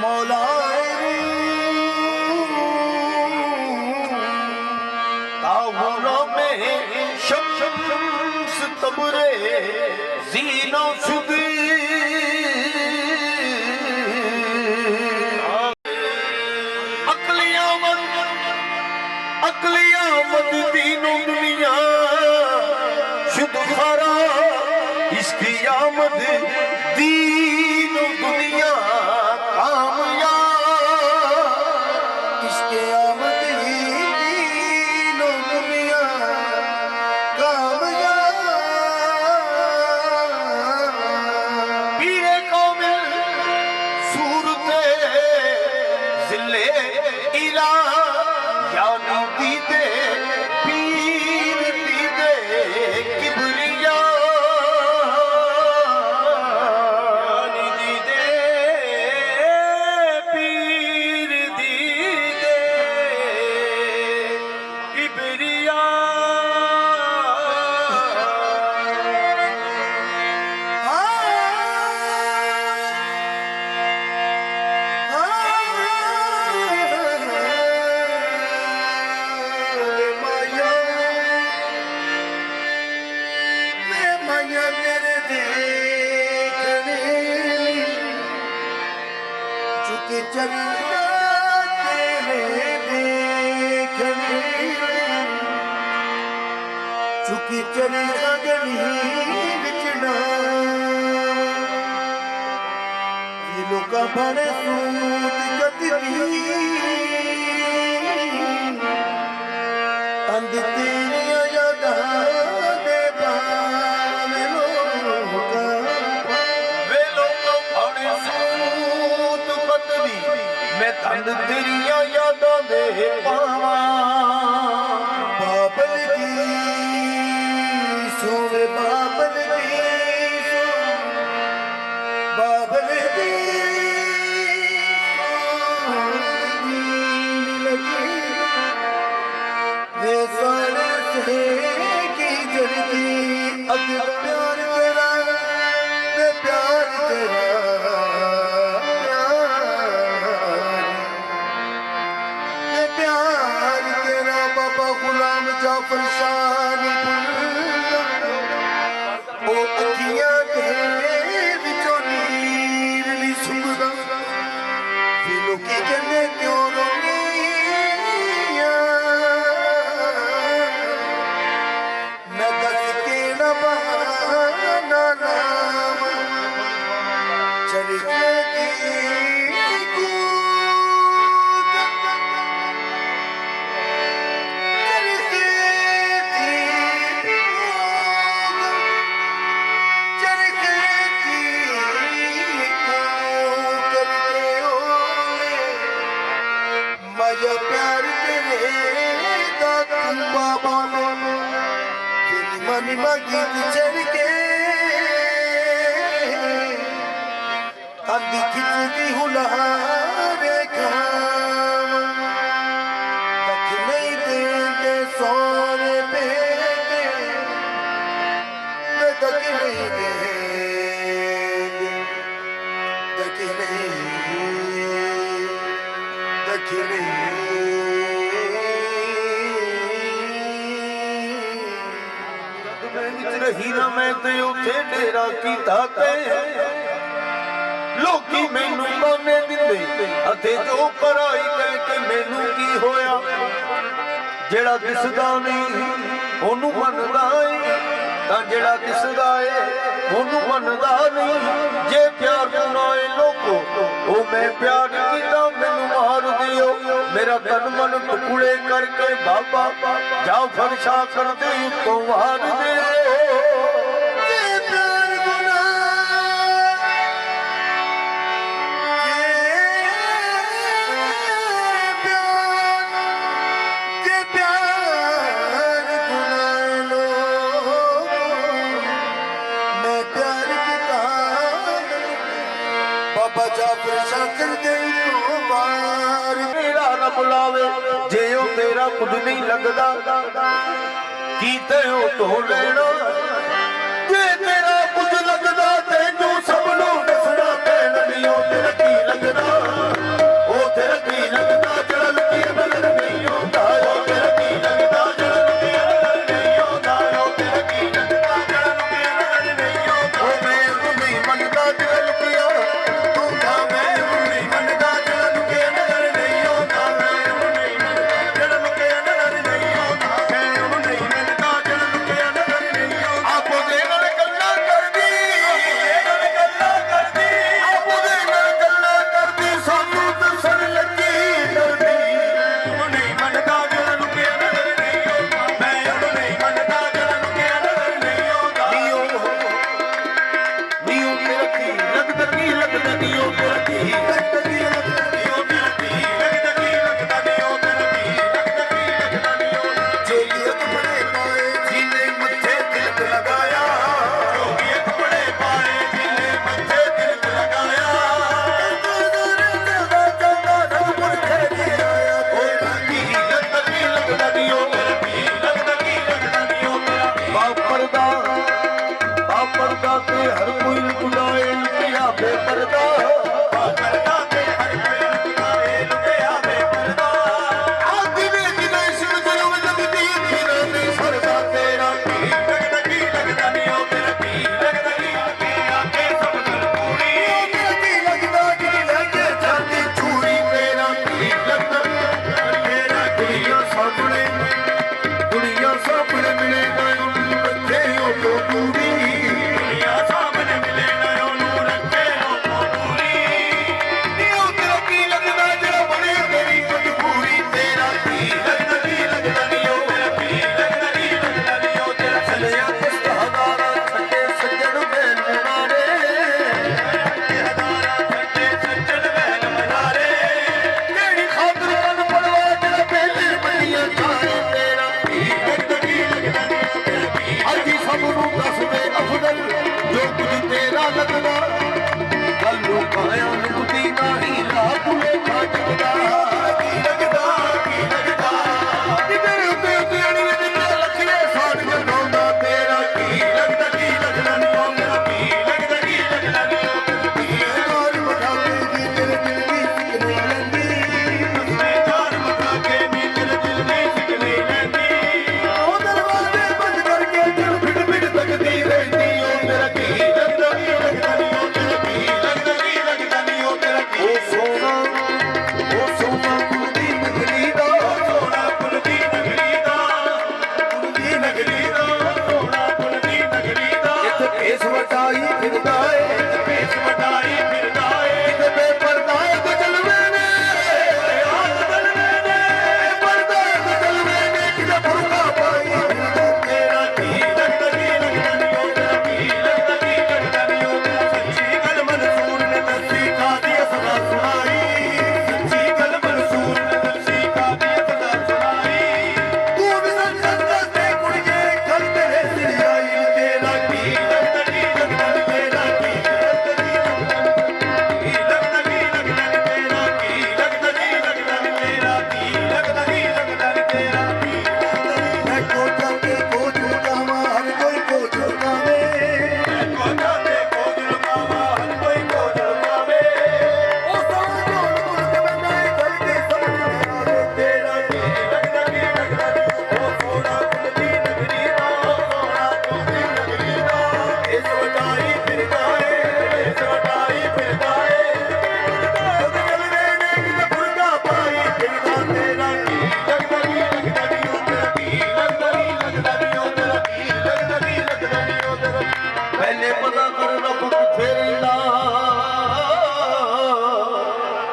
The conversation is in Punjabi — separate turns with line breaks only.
मौलाए शम्स तबरे जीना सुदी अकलियामत दीनो दुनिया शुद्ध खरा इसकी आमद दीनो दुनिया कामयाब इसके आमद ही दीनो दुनिया कामयाब पीरे कामिल सूरते जिले इला यानी दीदे पीर दीदे किबरिया यानी दीदे पीर दीदे किबरिया चुकी चली गली बिचना दिलों का बड़े सूत गति अंध तेरिया यादा दे पावे लोका वे लोग बड़े सूत गति मैं अंध तेरिया यादा दे पावा बाबल दी सोवे बाबल दी बाबल दी लगी वे सारे से की जल्दी अब प्यार तेरा वे प्यार तेरा प्यार तेरा बाबा गुलाम जाफर शाह ओ अखियां तेरे विचों नीर नी सुंघदा दिलों की कहने क्यों रोनिया मैं दस के ना बहाना नाम चली गई प्यार तेरे बाबा मन मगी चढ़ के अंधी खिचती हुलारे तक नहीं देंगे सोने पे तक नहीं देंगे तक नहीं रही ना मैं ते उथे डेरा कीता ते लोकी मैनू बाने दिंदे अते जो पराई कह के मैनू की होया जेड़ा दिसदा नहीं ओनू मनदा है तां जेड़ा दिसदा है ओनू मनदा नहीं जे प्यार बनाए लोको ओ मैं प्यार कीता मैनू मार दियो मेरा तन मन टुकड़े करके बाबा जाफर शाह कर दे तो मार दे जाफर शाह कर दे ਇੱਕ ਵਾਰ ਮੇਰਾ ਨਾ ਬੁਲਾਵੇ ਜੇ ਉਹ ਤੇਰਾ ਕੁਝ ਨਹੀਂ ਲੱਗਦਾ ਕੀ ਤੈਨੂੰ ਤੋਂ ਲੈਣਾ ਜੇ ਤੇਰਾ ਕੁਝ ਲੱਗਦਾ ਤੈਨੂੰ ਸਭ ਨੂੰ ਦੱਸਣਾ ਪੈਣਾ ਨਹੀਂ ਉਹ ਤੇਰਾ ਕੀ ਲੱਗਦਾ ਉਹ ਤੇਰਾ ਕੀ ਲੱਗਦਾ ਜਿਹੜਾ ਲੱਗੀ ਨਜ਼ਰ ਨਹੀਂ ਆਉਂਦਾ ਉਹ ਤੇਰਾ ਕੀ ਲੱਗਦਾ ਜਿਹੜਾ ਲੱਗੀ ਨਜ਼ਰ ਨਹੀਂ ਆਉਂਦਾ ਉਹ ਤੇਰਾ ਕੀ ਲੱਗਦਾ ਜਿਹੜਾ ਲੱਗੀ ਨਜ਼ਰ ਨਹੀਂ ਆਉਂਦਾ ਉਹ ਮੈਂ ਉਹਨੂੰ ਨਹੀਂ ਮੰਨਦਾ ਜਿਹੜਾ ਲੁਕਿਆ ਤੂੰ ਤਾਂ ਮੈਂ ਉਹਨੂੰ ਨਹੀਂ ਮੰਨਦਾ ਜਿਹੜਾ ਲੁਕਿਆ ਨਜ਼ਰ ਨਹੀਂ ਆਉਂਦਾ ਮੈਂ ਉਹਨੂੰ ਨਹੀਂ ਮੰਨਦਾ ਜਿਹੜਾ ਲੁਕਿਆ ਨਜ਼ਰ ਨਹੀਂ ਆਉਂਦਾ ਮੈਂ ਉਹਨੂੰ ਨਹੀਂ ਮੰਨਦਾ ਜਿਹੜਾ ਲੁਕਿਆ ਨਜ਼ਰ ਨਹੀਂ ਆਉਂਦਾ ਆਪੋ ਦੇ ਨਾਲ ਗੱਲਾਂ ਕਰਦੀ ਆਪੋ ਦੇ ਨਾਲ ਗੱਲਾਂ ਕਰਦੀ ਸਾਨੂੰ ਦੱਸਣ ਲੱਗੀ ਡਰਦੀ ਉਹਨੂੰ ਨਹੀਂ ਮੰਨਦਾ ਜਿਹੜਾ ਲੁਕਿਆ ਨਜ਼ਰ ਨਹੀਂ ਆਉਂਦਾ ਮੈਂ ਉਹਨੂੰ ਨਹੀਂ ਮੰਨਦਾ ਜਿਹੜਾ ਲੁਕਿਆ ਨਜ਼ਰ ਨਹੀਂ ਆਉਂਦਾ ਨੀਓ ਤੇਰਾ ਕੀ ਲੱਗਦਾ ਕੀ ਲੱਗਦਾ ਨੀਓ ਤੇਰਾ ਕੀ ਲੱਗਦਾ ਕੀ ਲੱਗਦਾ ਨੀਓ ਤੇਰਾ ਕੀ ਲੱਗਦਾ ਕੀ ਲੱਗਦਾ ਨੀਓ ਤੇਰਾ ਕੀ ਲੱਗਦਾ ਕੀ ਲੱਗਦਾ ਨੀਓ ਜੋਗੀ ਕੱਪੜੇ ਪਾਏ ਜਿਹਨੇ ਮੱਥੇ ਤਿਲਕ ਲਗਾਇਆ ਜੋਗੀ ਕੱਪੜੇ ਪਾਏ ਜਿਹਨੇ ਮੱਥੇ ਤਿਲਕ ਲਗਾਇਆ ਚੰਦਾ ਚੰਦਾ ਰਬ ਮੁਰਖੇ ਦੀ ਆਇਆ ਤੇਰਾ ਕੀ ਲੱਗਦਾ ਨੀਓ ਤੇਰਾ ਕੀ ਲੱਗਦਾ ਕੀ ਲੱਗਦਾ ਨੀਓ ਤੇਰਾ ਬਾਪਰਦਾ ਤੇ ਹਰ